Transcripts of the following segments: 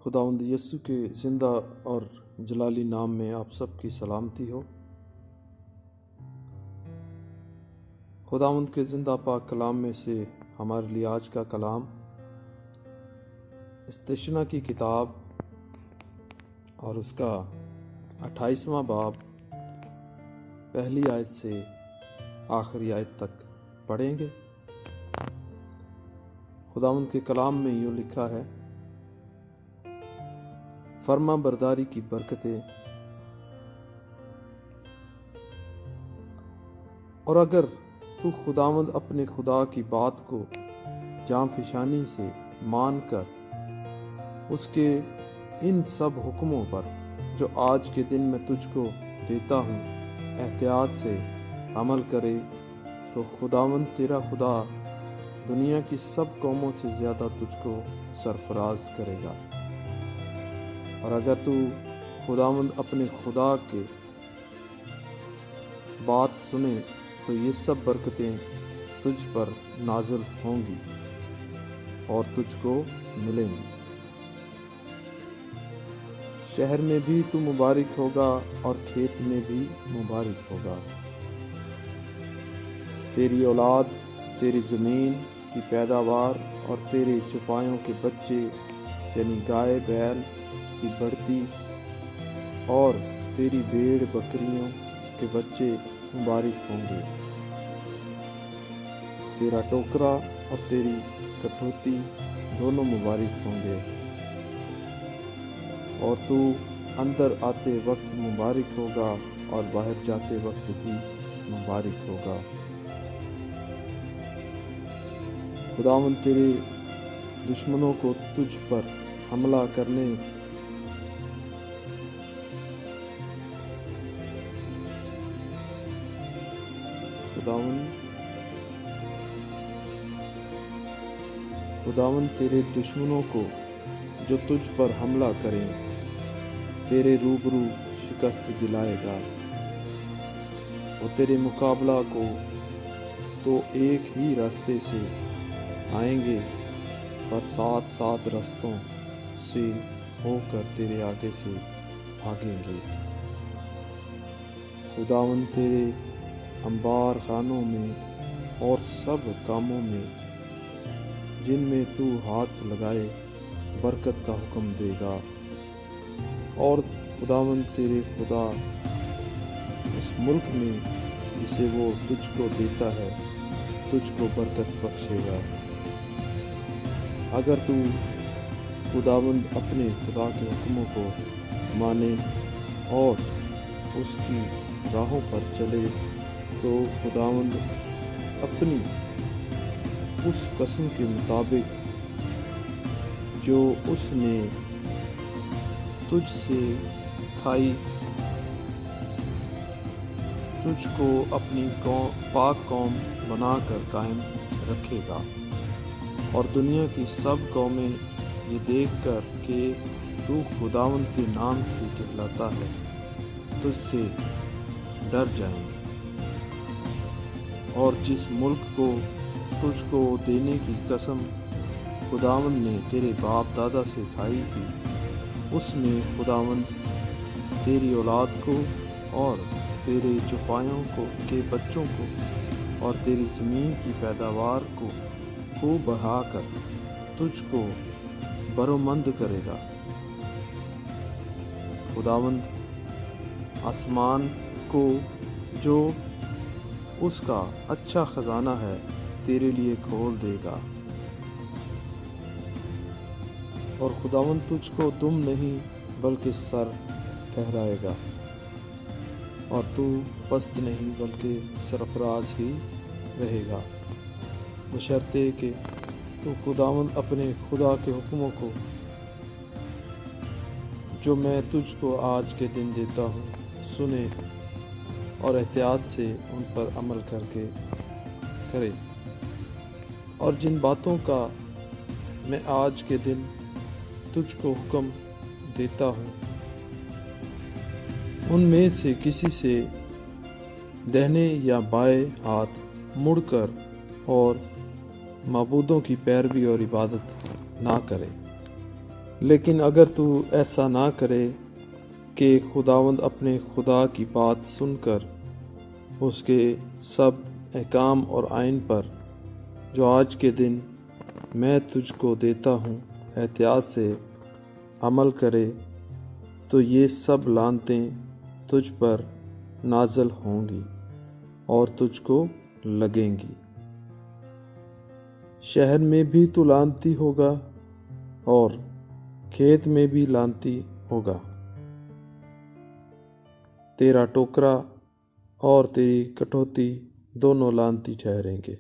خداوند یسوع کے زندہ اور جلالی نام میں آپ سب کی سلامتی ہو۔ خداوند کے زندہ پاک کلام میں سے ہمارے لیے آج کا کلام استشنا کی کتاب اور اس کا 28واں باب پہلی آیت سے آخری آیت تک پڑھیں گے۔ خداوند کے کلام میں یوں لکھا ہے، فرما برداری کی برکتیں، اور اگر تو خداوند اپنے خدا کی بات کو جاں فشانی سے مان کر اس کے ان سب حکموں پر جو آج کے دن میں تجھ کو دیتا ہوں احتیاط سے عمل کرے، تو خداوند تیرا خدا دنیا کی سب قوموں سے زیادہ تجھ کو سرفراز کرے گا۔ اور اگر تو خداوند اپنے خدا کے بات سنے تو یہ سب برکتیں تجھ پر نازل ہوں گی اور تجھ کو ملیں گی۔ شہر میں بھی تو مبارک ہوگا اور کھیت میں بھی مبارک ہوگا۔ تیری اولاد، تیری زمین کی پیداوار اور تیرے چوپایوں کے بچے یعنی گائے بیل کی بڑھتی اور تیری بھیڑ بکریوں کے بچے مبارک ہوں گے۔ تیرا ٹوکرا اور تیری کٹوتی دونوں مبارک ہوں گے، اور تو اندر آتے وقت مبارک ہوگا اور باہر جاتے وقت بھی مبارک ہوگا۔ خداوند تیرے دشمنوں کو تجھ پر حملہ کرنے خداوند تیرے دشمنوں کو جو تجھ پر حملہ کریں تیرے روبرو شکست دلائے گا۔ وہ تیرے مقابلہ کو تو ایک ہی راستے سے آئیں گے، پر 7 رستوں سے ہو کر تیرے آگے سے بھاگیں گے۔ خداوند تیرے انبار خانوں میں اور سب کاموں میں جن میں تو ہاتھ لگائے برکت کا حکم دے گا، اور خداوند تیرے خدا اس ملک میں جسے وہ تجھ کو دیتا ہے تجھ کو برکت بخشے گا۔ اگر تو خداوند اپنے خدا کے حکموں کو مانے اور اس کی راہوں پر چلے، تو خداوند اپنی اس قسم کے مطابق جو اس نے تجھ سے کھائی تجھ کو اپنی پاک قوم بنا کر قائم رکھے گا، اور دنیا کی سب قومیں یہ دیکھ کر کہ تو خداوند کے نام سے کہلاتا ہے تجھ سے ڈر جائیں گے۔ اور جس ملک کو تجھ کو دینے کی قسم خداوند نے تیرے باپ دادا سے کھائی تھی، اس میں خداوند تیری اولاد کو اور تیرے چوپایوں کے بچوں کو اور تیری زمین کی پیداوار کو خوب بڑھا کر تجھ کو برومند کرے گا۔ خداوند آسمان کو جو اس کا اچھا خزانہ ہے تیرے لیے کھول دے گا، اور خداوند تجھ کو دم نہیں بلکہ سر ٹھہرائے گا، اور تو پست نہیں بلکہ سرفراز ہی رہے گا، بشرطے کہ تو خداوند اپنے خدا کے حکموں کو جو میں تجھ کو آج کے دن دیتا ہوں سنے اور احتیاط سے ان پر عمل کر کے کرے۔ اور جن باتوں کا میں آج کے دن تجھ کو حکم دیتا ہوں ان میں سے کسی سے دہنے یا بائیں ہاتھ مڑ کر اور معبودوں کی پیروی اور عبادت نہ کرے۔ لیکن اگر تو ایسا نہ کرے کہ خداوند اپنے خدا کی بات سن کر اس کے سب احکام اور آئین پر جو آج کے دن میں تجھ کو دیتا ہوں احتیاط سے عمل کرے، تو یہ سب لعنتیں تجھ پر نازل ہوں گی اور تجھ کو لگیں گی۔ شہر میں بھی تو لعنتی ہوگا اور کھیت میں بھی لعنتی ہوگا۔ تیرا ٹوکرا اور تیری کٹوتی دونوں لعنتی ٹھہریں گے۔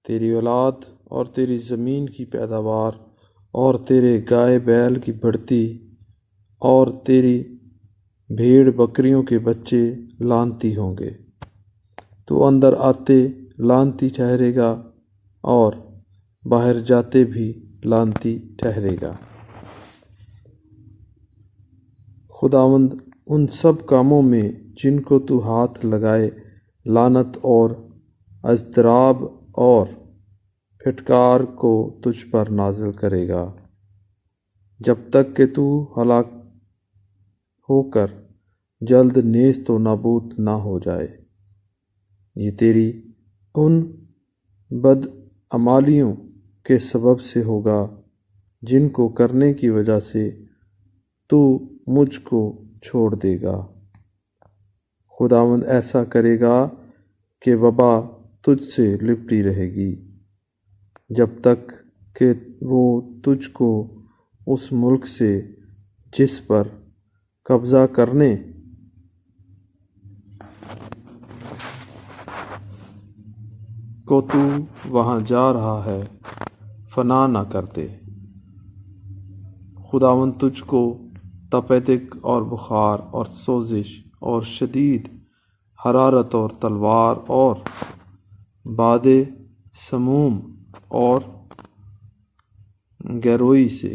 تیری اولاد اور تیری زمین کی پیداوار اور تیرے گائے بیل کی بڑھتی اور تیری بھیڑ بکریوں کے بچے لعنتی ہوں گے۔ تو اندر آتے لعنتی ٹھہرے گا اور باہر جاتے بھی لعنتی ٹھہرے گا۔ خداوند ان سب کاموں میں جن کو تو ہاتھ لگائے لعنت اور اضطراب اور پھٹکار کو تجھ پر نازل کرے گا، جب تک کہ تو ہلاک ہو کر جلد نیست و نابود نہ ہو جائے۔ یہ تیری ان بدعمالیوں کے سبب سے ہوگا جن کو کرنے کی وجہ سے تو مجھ کو چھوڑ دے گا۔ خداوند ایسا کرے گا کہ وبا تجھ سے لپٹی رہے گی جب تک کہ وہ تجھ کو اس ملک سے جس پر قبضہ کرنے کو تو وہاں جا رہا ہے فنا نہ کر دے۔ خداوند تجھ کو تپیدق اور بخار اور سوزش اور شدید حرارت اور تلوار اور باد سموم اور گروئی سے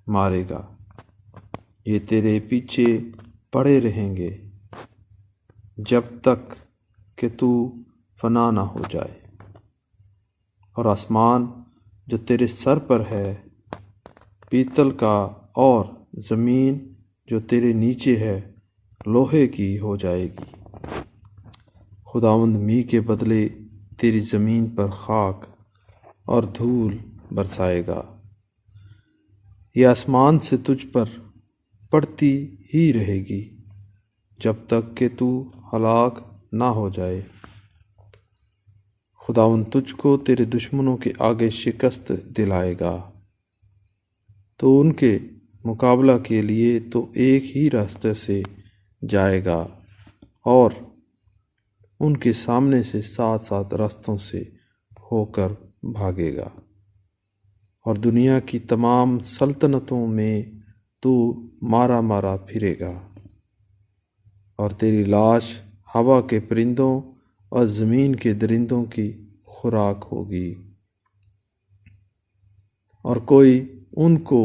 مارے گا۔ یہ تیرے پیچھے پڑے رہیں گے جب تک کہ تو فنا نہ ہو جائے۔ اور آسمان جو تیرے سر پر ہے پیتل کا اور زمین جو تیرے نیچے ہے لوہے کی ہو جائے گی۔ خداوند می کے بدلے تیری زمین پر خاک اور دھول برسائے گا۔ یہ آسمان سے تجھ پر پڑتی ہی رہے گی جب تک کہ تو ہلاک نہ ہو جائے۔ خداوند تجھ کو تیرے دشمنوں کے آگے شکست دلائے گا۔ تو ان کے مقابلہ کے لیے تو ایک ہی راستے سے جائے گا اور ان کے سامنے سے 7 راستوں سے ہو کر بھاگے گا۔ اور دنیا کی تمام سلطنتوں میں تو مارا مارا پھرے گا، اور تیری لاش ہوا کے پرندوں اور زمین کے درندوں کی خوراک ہوگی، اور کوئی ان کو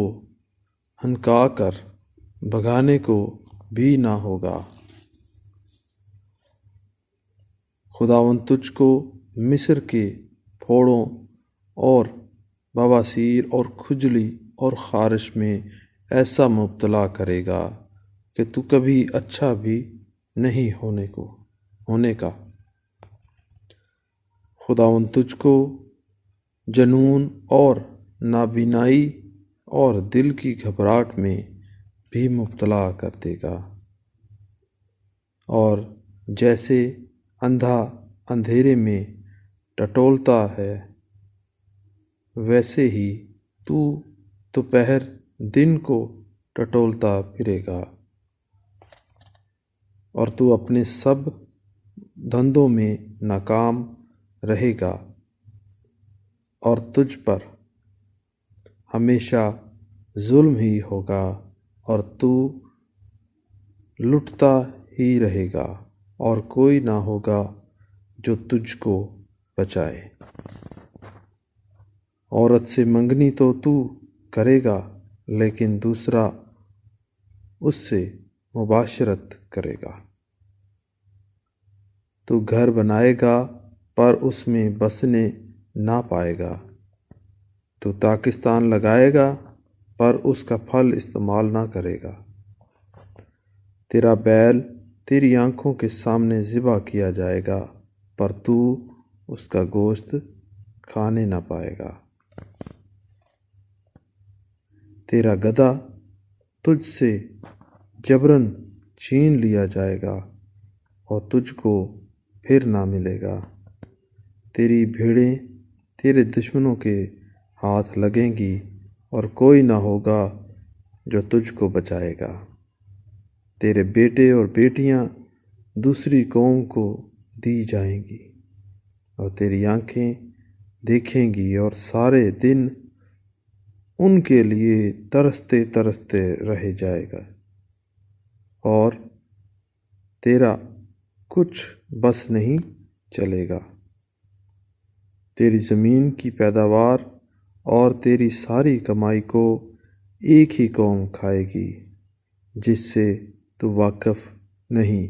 ہنکا کر بھگانے کو بھی نہ ہوگا۔ خداوند تجھ کو مصر کے پھوڑوں اور بواسیر اور کھجلی اور خارش میں ایسا مبتلا کرے گا کہ تو کبھی اچھا بھی نہیں ہونے کا۔ خداوند تجھ کو جنون اور نابینائی اور دل کی گھبراہٹ میں بھی مبتلا کر دے گا، اور جیسے اندھا اندھیرے میں ٹٹولتا ہے ویسے ہی تو دوپہر دن کو ٹٹولتا پھرے گا، اور تو اپنے سب دھندوں میں ناکام رہے گا، اور تجھ پر ہمیشہ ظلم ہی ہوگا، اور تو لٹتا ہی رہے گا اور کوئی نہ ہوگا جو تجھ کو بچائے۔ عورت سے منگنی تو کرے گا لیکن دوسرا اس سے مباشرت کرے گا۔ تو گھر بنائے گا پر اس میں بسنے نہ پائے گا، تو پاکستان لگائے گا پر اس کا پھل استعمال نہ کرے گا۔ تیرا بیل تیری آنکھوں کے سامنے ذبح کیا جائے گا، پر تو اس کا گوشت کھانے نہ پائے گا۔ تیرا گدھا تجھ سے جبراً چھین لیا جائے گا اور تجھ کو پھر نہ ملے گا۔ تیری بھیڑیں تیرے دشمنوں کے ہاتھ لگیں گی اور کوئی نہ ہوگا جو تجھ کو بچائے گا۔ تیرے بیٹے اور بیٹیاں دوسری قوم کو دی جائیں گی اور تیری آنکھیں دیکھیں گی اور سارے دن ان کے لیے ترستے ترستے رہ جائے گا، اور تیرا کچھ بس نہیں چلے گا۔ تیری زمین کی پیداوار اور تیری ساری کمائی کو ایک ہی قوم کھائے گی جس سے تو واقف نہیں،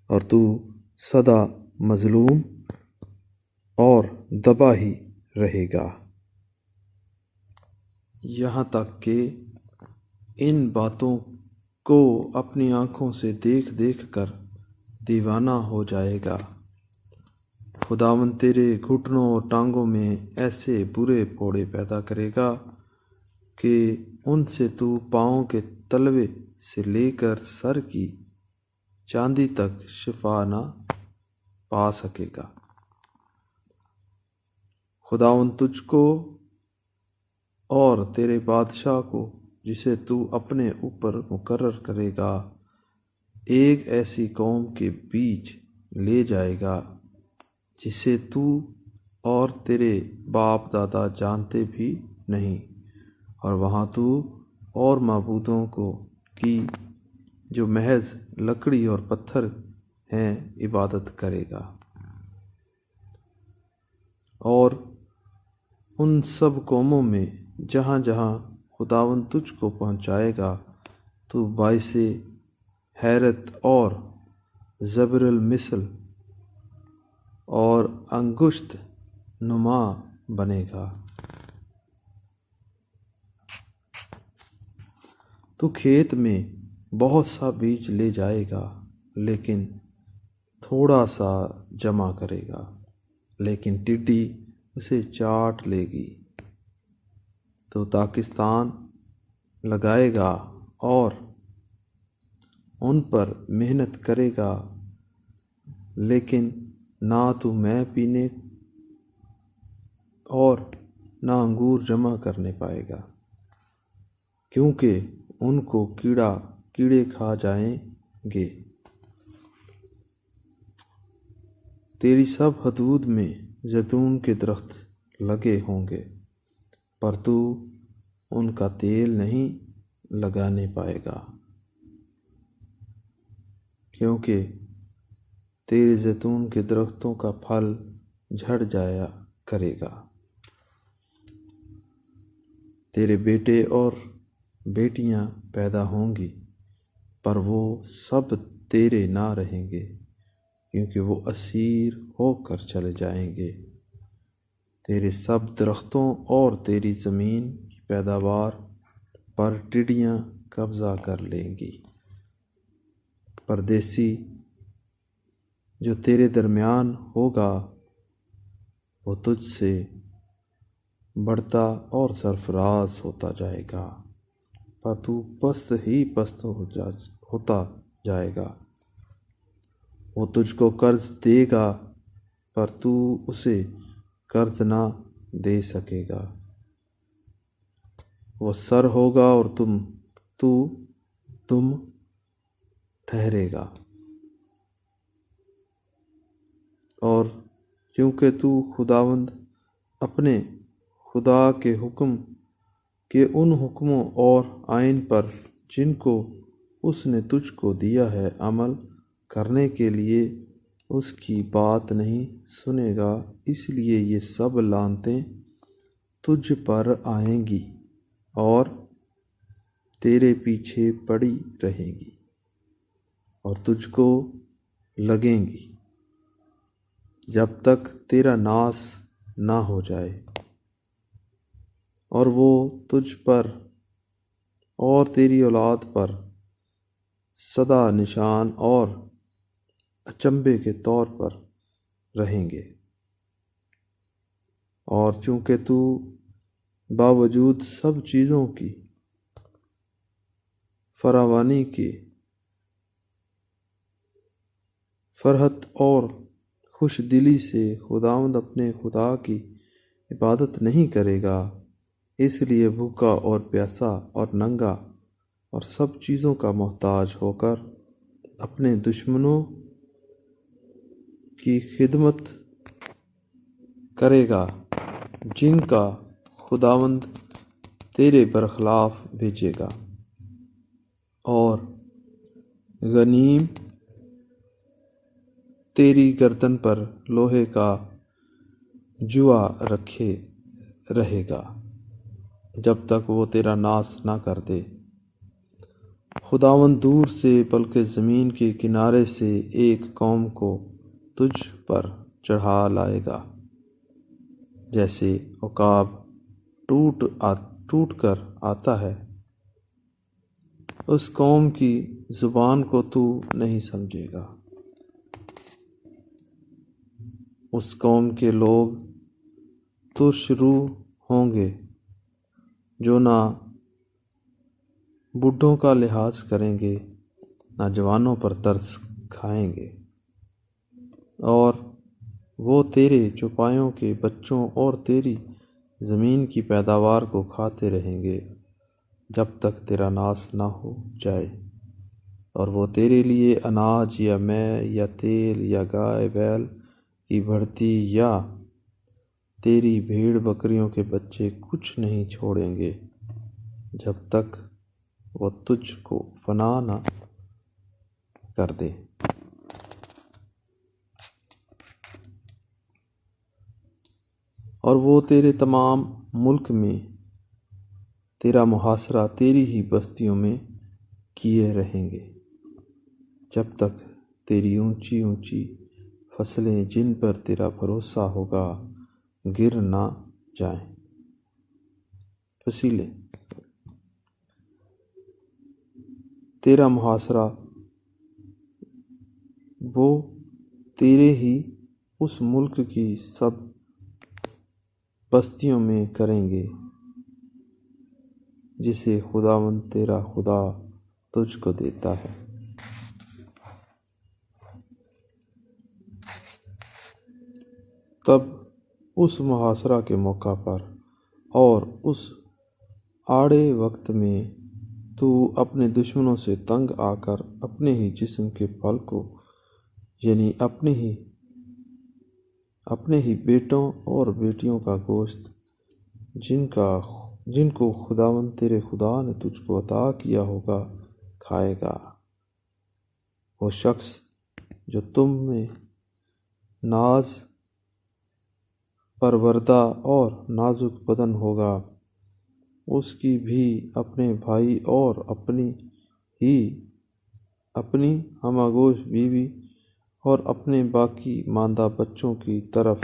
اور تو سدا مظلوم اور دبا ہی رہے گا۔ یہاں تک کہ ان باتوں کو اپنی آنکھوں سے دیکھ دیکھ کر دیوانہ ہو جائے گا۔ خداوند تیرے گھٹنوں اور ٹانگوں میں ایسے برے پھوڑے پیدا کرے گا کہ ان سے تو پاؤں کے تلوے سے لے کر سر کی چاندی تک شفا نہ پا سکے گا۔ خداوند تجھ کو اور تیرے بادشاہ کو، جسے تو اپنے اوپر مقرر کرے گا، ایک ایسی قوم کے بیچ لے جائے گا جسے تو اور تیرے باپ دادا جانتے بھی نہیں، اور وہاں تو اور معبودوں کو کی جو محض لکڑی اور پتھر ہیں عبادت کرے گا۔ اور ان سب قوموں میں جہاں جہاں خداوند تجھ کو پہنچائے گا، تو باعث حیرت اور زبر المثل اور انگشت نما بنے گا۔ تو کھیت میں بہت سا بیج لے جائے گا، لیکن تھوڑا سا جمع کرے گا، لیکن ٹڈی اسے چاٹ لے گی۔ تو داستان لگائے گا اور ان پر محنت کرے گا، لیکن نہ تو میں پینے اور نہ انگور جمع کرنے پائے گا، کیونکہ ان کو کیڑے کھا جائیں گے۔ تیری سب حدود میں زیتون کے درخت لگے ہوں گے، پر تو ان کا تیل نہیں لگانے پائے گا، کیونکہ تیرے زیتون کے درختوں کا پھل جھڑ جایا کرے گا۔ تیرے بیٹے اور بیٹیاں پیدا ہوں گی، پر وہ سب تیرے نہ رہیں گے، کیونکہ وہ اسیر ہو کر چلے جائیں گے۔ تیرے سب درختوں اور تیری زمین کی پیداوار پر ٹڈیاں قبضہ کر لیں گی۔ پردیسی جو تیرے درمیان ہوگا، وہ تجھ سے بڑھتا اور سرفراز ہوتا جائے گا، پر تو پست ہی پست ہوتا جائے گا۔ وہ تجھ کو قرض دے گا، پر تو اسے قرض نہ دے سکے گا۔ وہ سر ہوگا اور تو دم ٹھہرے گا، اور کیونکہ تو خداوند اپنے خدا کے حکم کے ان حکموں اور آئین پر جن کو اس نے تجھ کو دیا ہے عمل کرنے کے لیے اس کی بات نہیں سنے گا، اس لیے یہ سب لعنتیں تجھ پر آئیں گی اور تیرے پیچھے پڑی رہیں گی اور تجھ کو لگیں گی جب تک تیرا ناس نہ ہو جائے۔ اور وہ تجھ پر اور تیری اولاد پر سدا نشان اور اچنبھے کے طور پر رہیں گے۔ اور چونکہ تو باوجود سب چیزوں کی فراوانی کے فرحت اور خوش دلی سے خداوند اپنے خدا کی عبادت نہیں کرے گا، اس لیے بھوکا اور پیاسا اور ننگا اور سب چیزوں کا محتاج ہو کر اپنے دشمنوں کی خدمت کرے گا، جن کا خداوند تیرے برخلاف بھیجے گا، اور غنیم تیری گردن پر لوہے کا جوا رکھے رہے گا جب تک وہ تیرا ناش نہ کر دے۔ خداوند دور سے بلکہ زمین کے کنارے سے ایک قوم کو تجھ پر چڑھا لائے گا، جیسے عقاب ٹوٹ کر آتا ہے۔ اس قوم کی زبان کو تو نہیں سمجھے گا۔ اس قوم کے لوگ ترش روح ہوں گے، جو نہ بوڑھوں کا لحاظ کریں گے، نہ جوانوں پر ترس کھائیں گے، اور وہ تیرے چوپایوں کے بچوں اور تیری زمین کی پیداوار کو کھاتے رہیں گے جب تک تیرا ناش نہ ہو جائے۔ اور وہ تیرے لیے اناج یا مے یا تیل یا گائے بیل کی بھرتی یا تیری بھیڑ بکریوں کے بچے کچھ نہیں چھوڑیں گے، جب تک وہ تجھ کو فنا نہ کر دے۔ اور وہ تیرے تمام ملک میں تیرا محاصرہ تیری ہی بستیوں میں کیے رہیں گے، جب تک تیری اونچی اونچی فصلیں جن پر تیرا بھروسہ ہوگا گر نہ جائیں۔ فصیلیں تیرا محاصرہ وہ تیرے ہی اس ملک کی سب بستیوں میں کریں گے جسے خداوند تیرا خدا تجھ کو دیتا ہے۔ تب اس محاصرہ کے موقع پر اور اس آڑے وقت میں تو اپنے دشمنوں سے تنگ آ کر اپنے ہی جسم کے پھل کو، یعنی اپنے ہی بیٹوں اور بیٹیوں کا گوشت، جن کو خداوند تیرے خدا نے تجھ کو عطا کیا ہوگا، کھائے گا۔ وہ شخص جو تم میں ناز پروردہ اور نازک بدن ہوگا، اس کی بھی اپنے بھائی اور اپنی ہماگوش بیوی اور اپنے باقی ماندہ بچوں کی طرف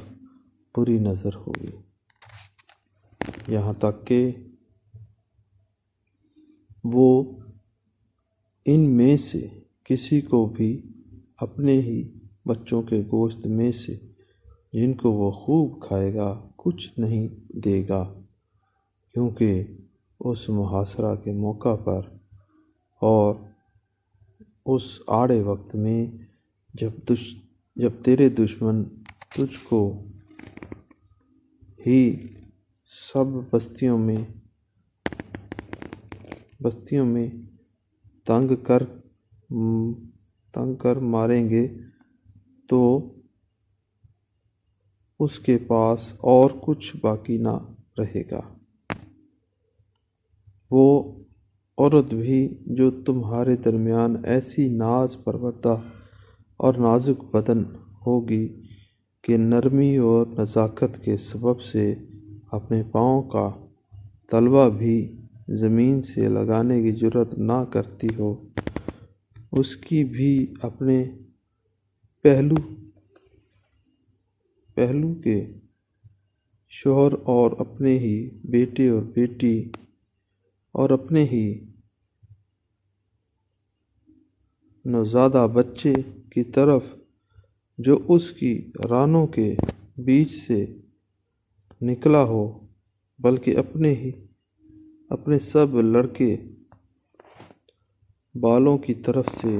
بری نظر ہوگی، یہاں تک کہ وہ ان میں سے کسی کو بھی اپنے ہی بچوں کے گوشت میں سے، جن کو وہ خوب کھائے گا، کچھ نہیں دے گا، کیونکہ اس محاصرہ کے موقع پر اور اس آڑے وقت میں جب تیرے دشمن تجھ کو ہی سب بستیوں میں تنگ کر ماریں گے، تو اس کے پاس اور کچھ باقی نہ رہے گا۔ وہ عورت بھی جو تمہارے درمیان ایسی ناز پروردہ اور نازک بدن ہوگی کہ نرمی اور نزاکت کے سبب سے اپنے پاؤں کا تلوا بھی زمین سے لگانے کی جرات نہ کرتی ہو، اس کی بھی اپنے پہلو کے شوہر اور اپنے ہی بیٹے اور بیٹی اور اپنے ہی نوزادہ بچے کی طرف جو اس کی رانوں کے بیچ سے نکلا ہو، بلکہ اپنے سب لڑکے بالوں کی طرف سے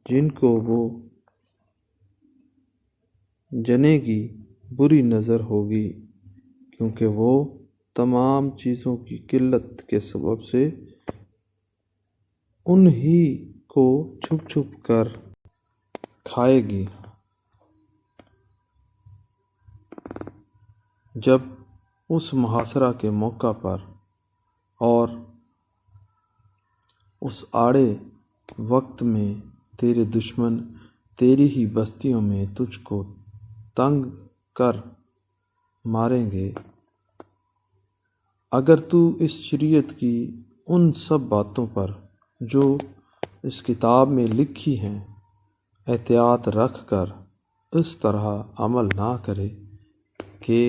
جن کو وہ جنے گی بری نظر ہوگی، کیونکہ وہ تمام چیزوں کی قلت کے سبب سے انہی کو چھپ چھپ کر کھائے گی۔ جب اس محاصرہ کے موقع پر اور اس آڑے وقت میں تیرے دشمن تیری ہی بستیوں میں تجھ کو تنگ کر ماریں گے، اگر تو اس شریعت کی ان سب باتوں پر جو اس کتاب میں لکھی ہیں احتیاط رکھ کر اس طرح عمل نہ کرے کہ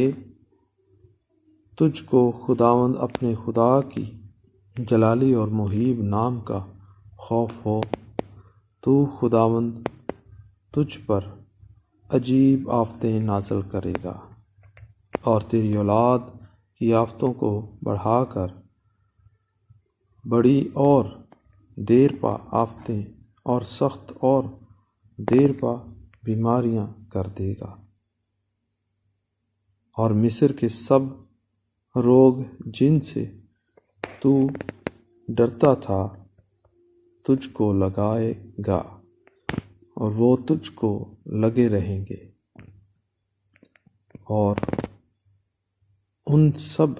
تجھ کو خداوند اپنے خدا کی جلالی اور مہیب نام کا خوف ہو، تو خداوند تجھ پر عجیب آفتیں نازل کرے گا اور تیری اولاد کی آفتوں کو بڑھا کر بڑی اور دیر پا آفتیں اور سخت اور دیر پا بیماریاں کر دے گا، اور مصر کے سب روگ جن سے تو ڈرتا تھا تجھ کو لگائے گا، اور وہ تجھ کو لگے رہیں گے، اور ان سب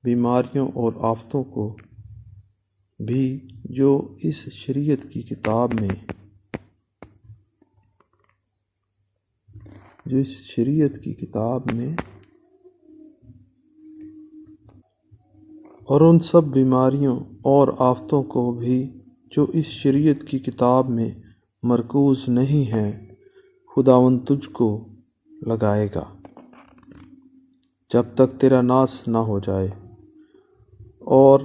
بیماریوں اور آفتوں کو بھی جو اس شریعت کی کتاب میں اور ان سب بیماریوں اور آفتوں کو بھی جو اس شریعت کی کتاب میں مرکوز نہیں ہیں خداوند تجھ کو لگائے گا، جب تک تیرا ناس نہ ہو جائے۔ اور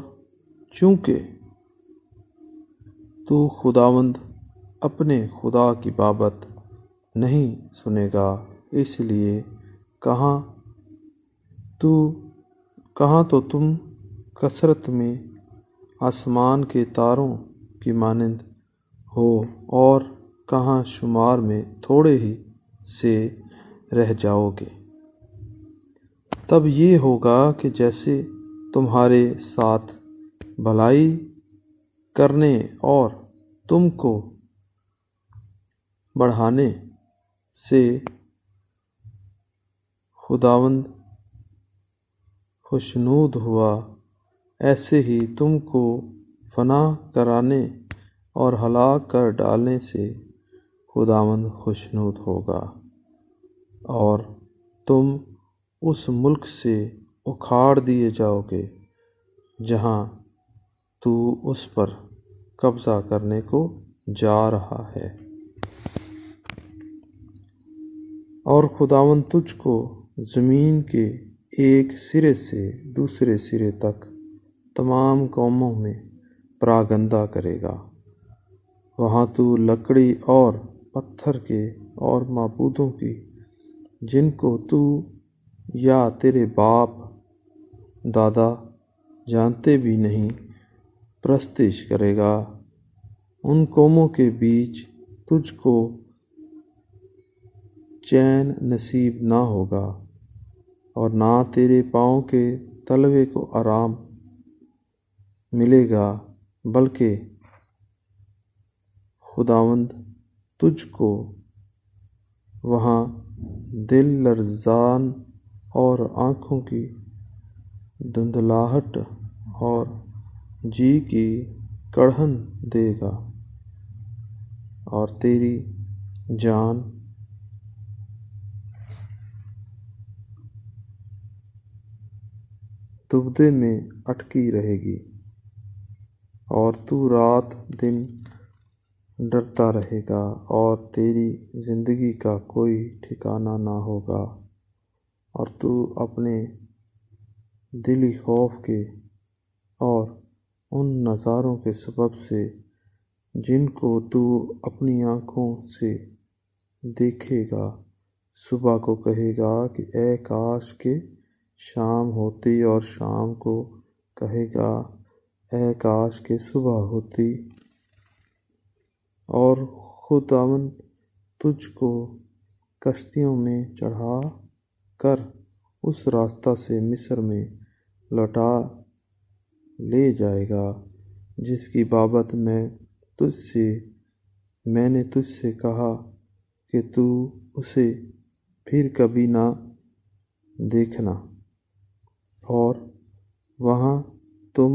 چونکہ تو خداوند اپنے خدا کی بابت نہیں سنے گا، اس لیے کہاں تو تم کثرت میں آسمان کے تاروں کی مانند ہو، اور کہاں شمار میں تھوڑے ہی سے رہ جاؤ گے۔ تب یہ ہوگا کہ جیسے تمہارے ساتھ بھلائی کرنے اور تم کو بڑھانے سے خداوند خوشنود ہوا، ایسے ہی تم کو فنا کرانے اور ہلاک کر ڈالنے سے خداوند خوشنود ہوگا، اور تم اس ملک سے اکھاڑ دیے جاؤ گے جہاں تو اس پر قبضہ کرنے کو جا رہا ہے۔ اور خداوند تجھ کو زمین کے ایک سرے سے دوسرے سرے تک تمام قوموں میں پراگندہ کرے گا، وہاں تو لکڑی اور پتھر کے اور معبودوں کی جن کو تو یا تیرے باپ دادا جانتے بھی نہیں پرستش کرے گا، ان قوموں کے بیچ تجھ کو چین نصیب نہ ہوگا، اور نہ تیرے پاؤں کے تلوے کو آرام ملے گا، بلکہ خداوند تجھ کو وہاں دل لرزان اور آنکھوں کی دھندلاہٹ اور جی کی کڑھن دے گا، اور تیری جان دبدے میں اٹکی رہے گی، اور تو رات دن ڈرتا رہے گا، اور تیری زندگی کا کوئی ٹھکانہ نہ ہوگا، اور تو اپنے دلی خوف کے اور ان نظاروں کے سبب سے جن کو تو اپنی آنکھوں سے دیکھے گا، صبح کو کہے گا کہ اے کاش کہ شام ہوتی، اور شام کو کہے گا اے کاش کہ صبح ہوتی، اور خداوند تجھ کو کشتیوں میں چڑھا کر اس راستہ سے مصر میں لوٹا لے جائے گا جس کی بابت میں نے تجھ سے کہا کہ تو اسے پھر کبھی نہ دیکھنا، اور وہاں تم